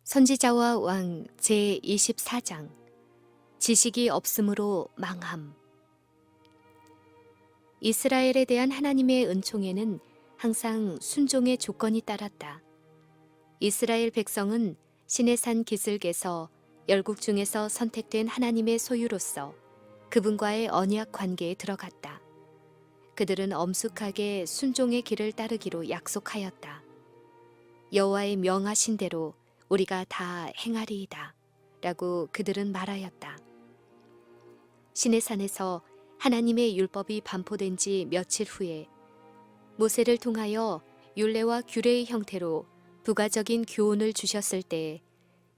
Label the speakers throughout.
Speaker 1: 선지자와 왕 제24장 지식이 없으므로 망함. 이스라엘에 대한 하나님의 은총에는 항상 순종의 조건이 따랐다. 이스라엘 백성은 시내산 기슭에서 열국 중에서 선택된 하나님의 소유로서 그분과의 언약 관계에 들어갔다. 그들은 엄숙하게 순종의 길을 따르기로 약속하였다. 여호와의 명하신 대로 우리가 다 행하리이다 라고 그들은 말하였다. 시내산에서 하나님의 율법이 반포된 지 며칠 후에 모세를 통하여 율례와 규례의 형태로 부가적인 교훈을 주셨을 때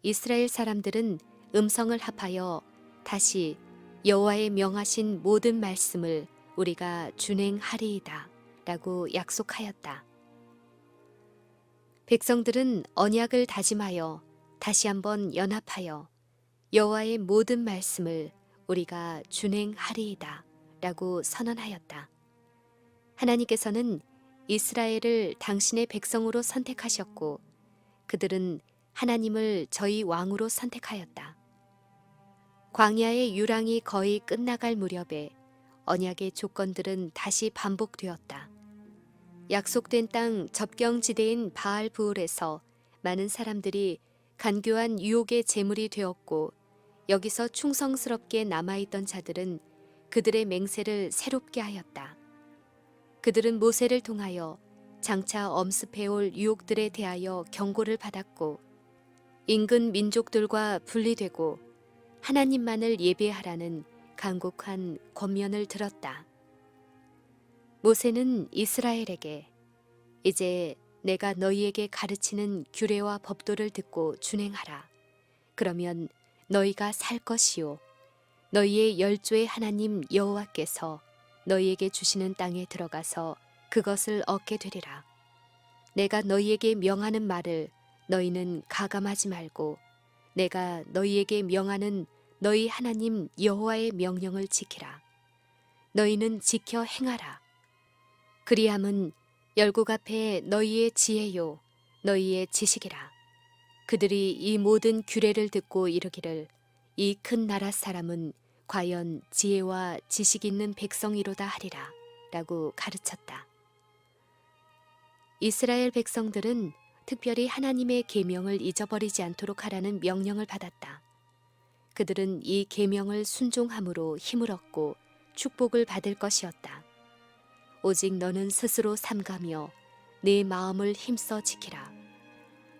Speaker 1: 이스라엘 사람들은 음성을 합하여 다시 여호와의 명하신 모든 말씀을 우리가 준행하리이다 라고 약속하였다. 백성들은 언약을 다짐하여 다시 한번 연합하여 여호와의 모든 말씀을 우리가 준행하리이다 라고 선언하였다. 하나님께서는 이스라엘을 당신의 백성으로 선택하셨고 그들은 하나님을 저희 왕으로 선택하였다. 광야의 유랑이 거의 끝나갈 무렵에 언약의 조건들은 다시 반복되었다. 약속된 땅 접경지대인 바알부올에서 많은 사람들이 간교한 유혹의 제물이 되었고 여기서 충성스럽게 남아있던 자들은 그들의 맹세를 새롭게 하였다. 그들은 모세를 통하여 장차 엄습해올 유혹들에 대하여 경고를 받았고 인근 민족들과 분리되고 하나님만을 예배하라는 간곡한 권면을 들었다. 모세는 이스라엘에게 이제 내가 너희에게 가르치는 규례와 법도를 듣고 준행하라. 그러면 너희가 살 것이요 너희의 열조의 하나님 여호와께서 너희에게 주시는 땅에 들어가서 그것을 얻게 되리라. 내가 너희에게 명하는 말을 너희는 가감하지 말고 내가 너희에게 명하는 너희 하나님 여호와의 명령을 지키라. 너희는 지켜 행하라. 그리함은 열국 앞에 너희의 지혜요 너희의 지식이라. 그들이 이 모든 규례를 듣고 이르기를 이 큰 나라 사람은 과연 지혜와 지식 있는 백성이로다 하리라 라고 가르쳤다. 이스라엘 백성들은 특별히 하나님의 계명을 잊어버리지 않도록 하라는 명령을 받았다. 그들은 이 계명을 순종함으로 힘을 얻고 축복을 받을 것이었다. 오직 너는 스스로 삼가며 내 마음을 힘써 지키라.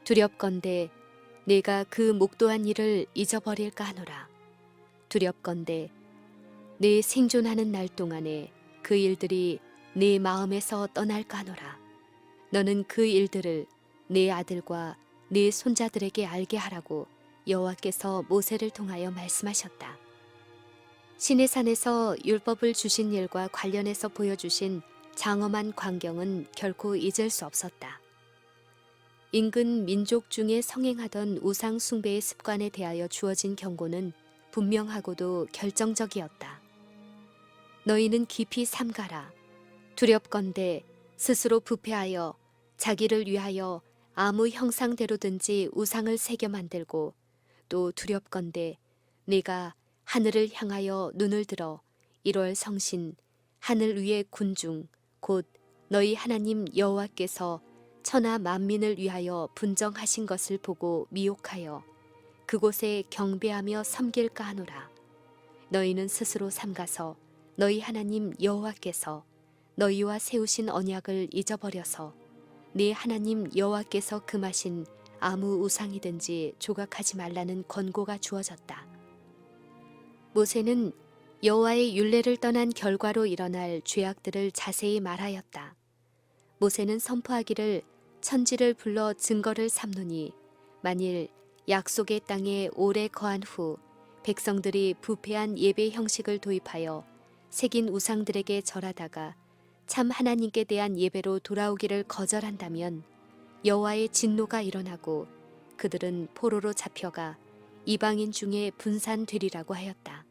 Speaker 1: 두렵건대 내가 그 목도한 일을 잊어버릴까 하노라. 두렵건대 내 생존하는 날 동안에 그 일들이 내 마음에서 떠날까 하노라. 너는 그 일들을 내 아들과 내 손자들에게 알게 하라고 여호와께서 모세를 통하여 말씀하셨다. 시내산에서 율법을 주신 일과 관련해서 보여주신 장엄한 광경은 결코 잊을 수 없었다. 인근 민족 중에 성행하던 우상 숭배의 습관에 대하여 주어진 경고는 분명하고도 결정적이었다. 너희는 깊이 삼가라. 두렵건대 스스로 부패하여 자기를 위하여 아무 형상대로든지 우상을 새겨 만들고 또 두렵건대 네가 하늘을 향하여 눈을 들어 1월 성신 하늘 위의 군중 곧 너희 하나님 여호와께서 천하 만민을 위하여 분정하신 것을 보고 미혹하여 그곳에 경배하며 섬길까 하노라. 너희는 스스로 삼가서 너희 하나님 여호와께서 너희와 세우신 언약을 잊어버려서 네 하나님 여호와께서 금하신 아무 우상이든지 조각하지 말라는 권고가 주어졌다. 모세는 여호와의 율례를 떠난 결과로 일어날 죄악들을 자세히 말하였다. 모세는 선포하기를 천지를 불러 증거를 삼노니 만일 약속의 땅에 오래 거한 후 백성들이 부패한 예배 형식을 도입하여 새긴 우상들에게 절하다가 참 하나님께 대한 예배로 돌아오기를 거절한다면 여호와의 진노가 일어나고 그들은 포로로 잡혀가 이방인 중에 분산되리라고 하였다.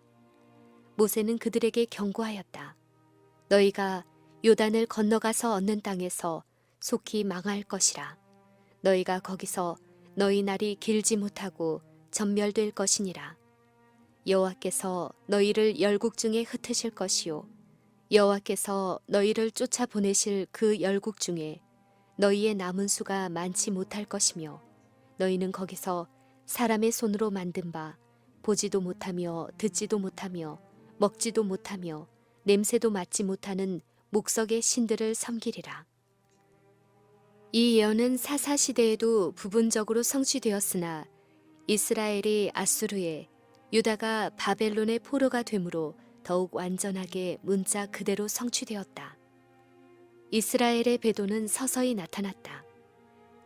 Speaker 1: 모세는 그들에게 경고하였다. 너희가 요단을 건너가서 얻는 땅에서 속히 망할 것이라. 너희가 거기서 너희 날이 길지 못하고 전멸될 것이니라. 여호와께서 너희를 열국 중에 흩으실 것이요 여호와께서 너희를 쫓아 보내실 그 열국 중에 너희의 남은 수가 많지 못할 것이며 너희는 거기서 사람의 손으로 만든 바 보지도 못하며 듣지도 못하며 먹지도 못하며 냄새도 맡지 못하는 목석의 신들을 섬기리라. 이 예언은 사사 시대에도 부분적으로 성취되었으나 이스라엘이 아수르에 유다가 바벨론의 포로가 되므로 더욱 완전하게 문자 그대로 성취되었다. 이스라엘의 배도는 서서히 나타났다.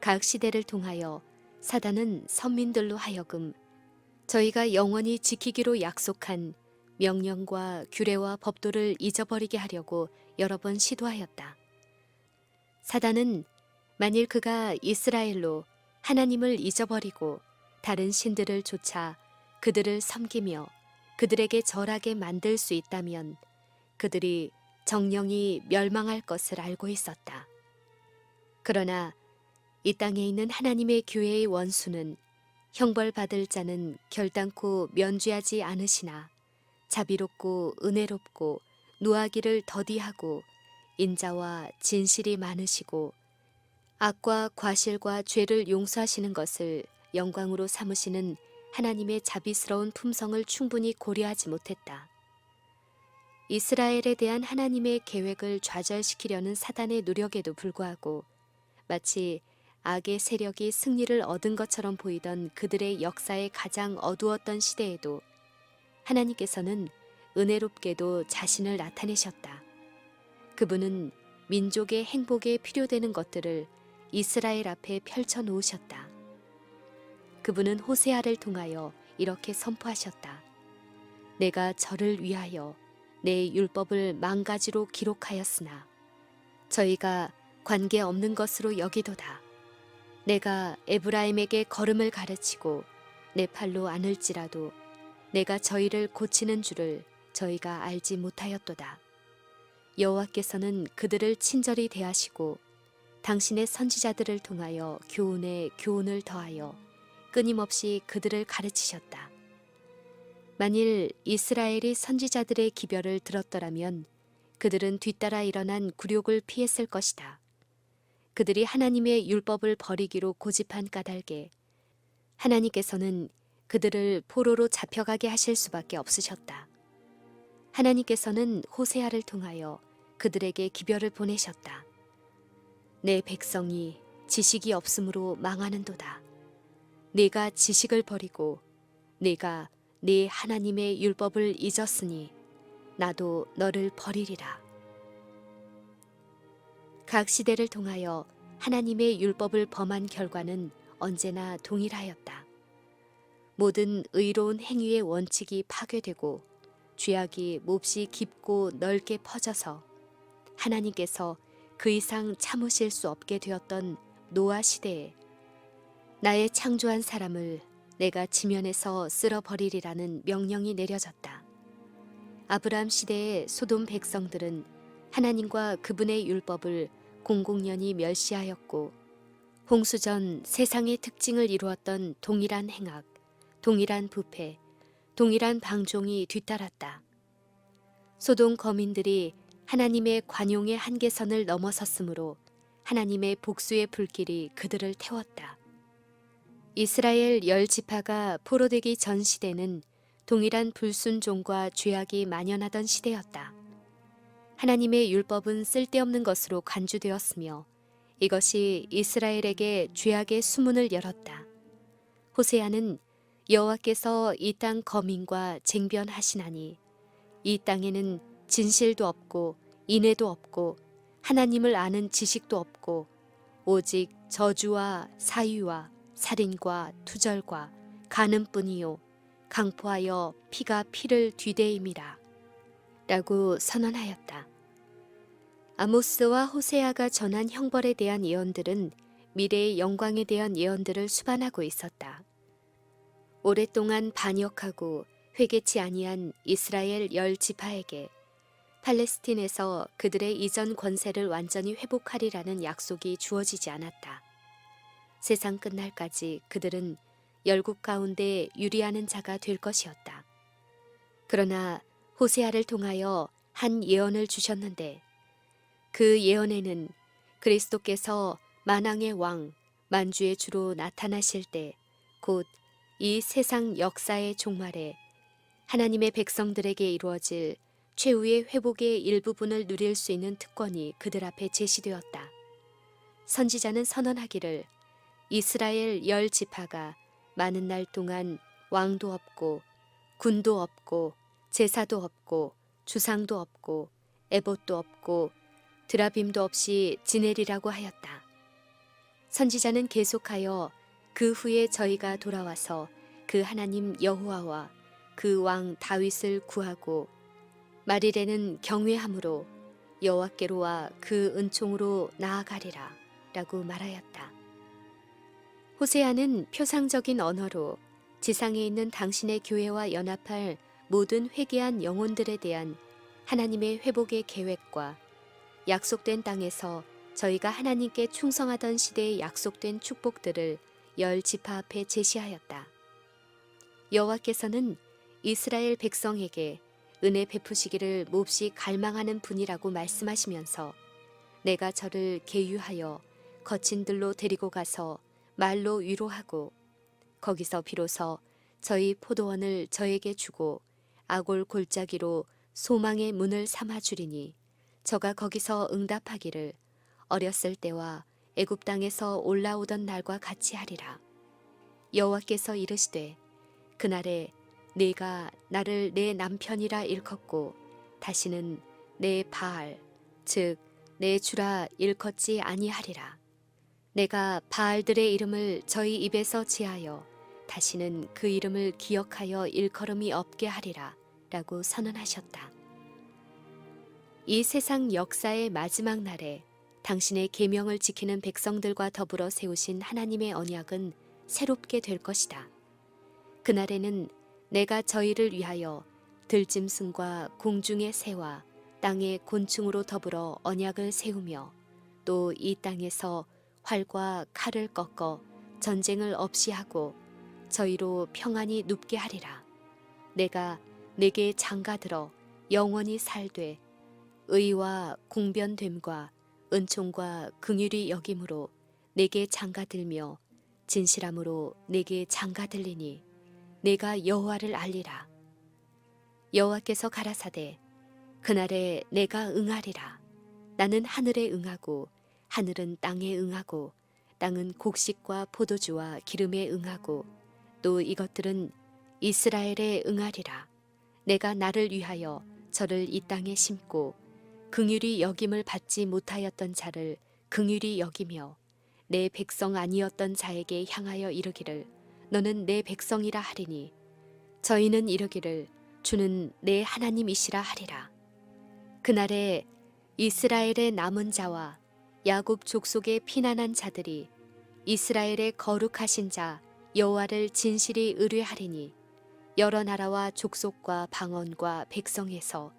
Speaker 1: 각 시대를 통하여 사단은 선민들로 하여금 저희가 영원히 지키기로 약속한 명령과 규례와 법도를 잊어버리게 하려고 여러 번 시도하였다. 사단은 만일 그가 이스라엘로 하나님을 잊어버리고 다른 신들을 쫓아 그들을 섬기며 그들에게 절하게 만들 수 있다면 그들이 정령이 멸망할 것을 알고 있었다. 그러나 이 땅에 있는 하나님의 교회의 원수는 형벌받을 자는 결단코 면죄하지 않으시나 자비롭고 은혜롭고 노하기를 더디하고 인자와 진실이 많으시고 악과 과실과 죄를 용서하시는 것을 영광으로 삼으시는 하나님의 자비스러운 품성을 충분히 고려하지 못했다. 이스라엘에 대한 하나님의 계획을 좌절시키려는 사단의 노력에도 불구하고 마치 악의 세력이 승리를 얻은 것처럼 보이던 그들의 역사의 가장 어두웠던 시대에도 하나님께서는 은혜롭게도 자신을 나타내셨다. 그분은 민족의 행복에 필요되는 것들을 이스라엘 앞에 펼쳐 놓으셨다. 그분은 호세아를 통하여 이렇게 선포하셨다. 내가 저를 위하여 내 율법을 망가지로 기록하였으나 저희가 관계없는 것으로 여기도다. 내가 에브라임에게 걸음을 가르치고 내 팔로 안을지라도 내가 저희를 고치는 줄을 저희가 알지 못하였도다. 여호와께서는 그들을 친절히 대하시고 당신의 선지자들을 통하여 교훈에 교훈을 더하여 끊임없이 그들을 가르치셨다. 만일 이스라엘이 선지자들의 기별을 들었더라면 그들은 뒤따라 일어난 굴욕을 피했을 것이다. 그들이 하나님의 율법을 버리기로 고집한 까닭에 하나님께서는 그들을 포로로 잡혀가게 하실 수밖에 없으셨다. 하나님께서는 호세아를 통하여 그들에게 기별을 보내셨다. 내 백성이 지식이 없으므로 망하는도다. 네가 지식을 버리고 네가 네 하나님의 율법을 잊었으니 나도 너를 버리리라. 각 시대를 통하여 하나님의 율법을 범한 결과는 언제나 동일하였다. 모든 의로운 행위의 원칙이 파괴되고 죄악이 몹시 깊고 넓게 퍼져서 하나님께서 그 이상 참으실 수 없게 되었던 노아 시대에 나의 창조한 사람을 내가 지면에서 쓸어버리리라는 명령이 내려졌다. 아브라함 시대의 소돔 백성들은 하나님과 그분의 율법을 공공연히 멸시하였고 홍수 전 세상의 특징을 이루었던 동일한 행악, 동일한 부패, 동일한 방종이 뒤따랐다. 소돔 거민들이 하나님의 관용의 한계선을 넘어섰으므로 하나님의 복수의 불길이 그들을 태웠다. 이스라엘 10지파가 포로되기 전 시대는 동일한 불순종과 죄악이 만연하던 시대였다. 하나님의 율법은 쓸데없는 것으로 간주되었으며 이것이 이스라엘에게 죄악의 수문을 열었다. 호세아는 여호와께서 이 땅 거민과 쟁변하시나니 이 땅에는 진실도 없고 인애도 없고 하나님을 아는 지식도 없고 오직 저주와 사유와 살인과 투절과 간음뿐이요 강포하여 피가 피를 뒤대임이라 라고 선언하였다. 아모스와 호세아가 전한 형벌에 대한 예언들은 미래의 영광에 대한 예언들을 수반하고 있었다. 오랫동안 반역하고 회개치 아니한 이스라엘 10지파에게 팔레스틴에서 그들의 이전 권세를 완전히 회복하리라는 약속이 주어지지 않았다. 세상 끝날까지 그들은 열국 가운데 유리하는 자가 될 것이었다. 그러나 호세아를 통하여 한 예언을 주셨는데 그 예언에는 그리스도께서 만왕의 왕, 만주의 주로 나타나실 때 곧 이 세상 역사의 종말에 하나님의 백성들에게 이루어질 최후의 회복의 일부분을 누릴 수 있는 특권이 그들 앞에 제시되었다. 선지자는 선언하기를 이스라엘 10지파가 많은 날 동안 왕도 없고 군도 없고 제사도 없고 주상도 없고 에봇도 없고 드라빔도 없이 지내리라고 하였다. 선지자는 계속하여 그 후에 저희가 돌아와서 그 하나님 여호와와 그 왕 다윗을 구하고 말일에는 경외함으로 여호와께로와 그 은총으로 나아가리라 라고 말하였다. 호세아는 표상적인 언어로 지상에 있는 당신의 교회와 연합할 모든 회개한 영혼들에 대한 하나님의 회복의 계획과 약속된 땅에서 저희가 하나님께 충성하던 시대에 약속된 축복들을 10지파 앞에 제시하였다. 여호와께서는 이스라엘 백성에게 은혜 베푸시기를 몹시 갈망하는 분이라고 말씀하시면서 내가 저를 계유하여 거친 들로 데리고 가서 말로 위로하고 거기서 비로소 저희 포도원을 저에게 주고 아골 골짜기로 소망의 문을 삼아 주리니 저가 거기서 응답하기를 어렸을 때와 애굽 땅에서 올라오던 날과 같이 하리라. 여호와께서 이르시되 그날에 네가 나를 내 남편이라 일컫고 다시는 내 바알 즉 내 주라 일컫지 아니하리라. 내가 바알들의 이름을 저희 입에서 제하여 다시는 그 이름을 기억하여 일컬음이 없게 하리라 라고 선언하셨다. 이 세상 역사의 마지막 날에 당신의 계명을 지키는 백성들과 더불어 세우신 하나님의 언약은 새롭게 될 것이다. 그날에는 내가 저희를 위하여 들짐승과 공중의 새와 땅의 곤충으로 더불어 언약을 세우며 또 이 땅에서 활과 칼을 꺾어 전쟁을 없이 하고 저희로 평안히 눕게 하리라. 내가 내게 장가들어 영원히 살되 의와 공변됨과 은총과 긍휼이 여김으로 내게 장가들며 진실함으로 내게 장가들리니 내가 여호와를 알리라. 여호와께서 가라사대 그날에 내가 응하리라. 나는 하늘에 응하고 하늘은 땅에 응하고 땅은 곡식과 포도주와 기름에 응하고 또 이것들은 이스라엘에 응하리라. 내가 나를 위하여 저를 이 땅에 심고 긍휼히 여김을 받지 못하였던 자를 긍휼히 여기며 내 백성 아니었던 자에게 향하여 이르기를 너는 내 백성이라 하리니 저희는 이르기를 주는 내 하나님이시라 하리라. 그날에 이스라엘의 남은 자와 야곱 족속의 피난한 자들이 이스라엘의 거룩하신 자 여호와를 진실이 의뢰하리니 여러 나라와 족속과 방언과 백성에서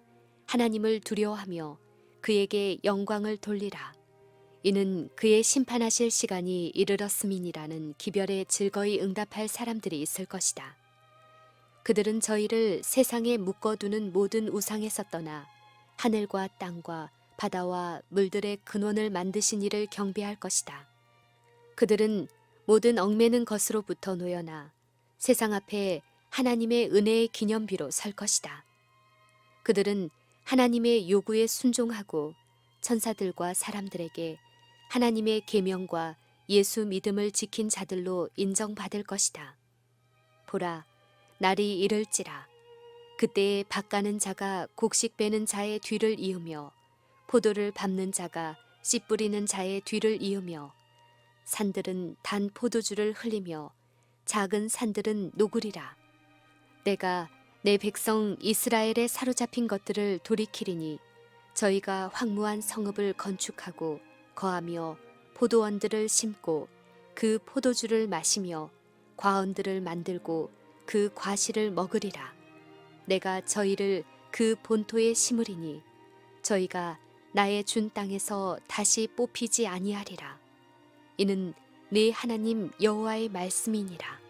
Speaker 1: 하나님을 두려워하며 그에게 영광을 돌리라. 이는 그의 심판하실 시간이 이르렀음이니라는 기별에 즐거이 응답할 사람들이 있을 것이다. 그들은 저희를 세상에 묶어두는 모든 우상에서 떠나 하늘과 땅과 바다와 물들의 근원을 만드신 이를 경배할 것이다. 그들은 모든 얽매는 것으로부터 놓여나 세상 앞에 하나님의 은혜의 기념비로 설 것이다. 그들은 하나님의 요구에 순종하고 천사들과 사람들에게 하나님의 계명과 예수 믿음을 지킨 자들로 인정받을 것이다. 보라, 날이 이를지라. 그때에 밭가는 자가 곡식 베는 자의 뒤를 이으며 포도를 밟는 자가 씨 뿌리는 자의 뒤를 이으며 산들은 단 포도주를 흘리며 작은 산들은 녹으리라. 내가 내 백성 이스라엘에 사로잡힌 것들을 돌이키리니 저희가 황무한 성읍을 건축하고 거하며 포도원들을 심고 그 포도주를 마시며 과원들을 만들고 그 과실을 먹으리라. 내가 저희를 그 본토에 심으리니 저희가 나의 준 땅에서 다시 뽑히지 아니하리라. 이는 네 하나님 여호와의 말씀이니라.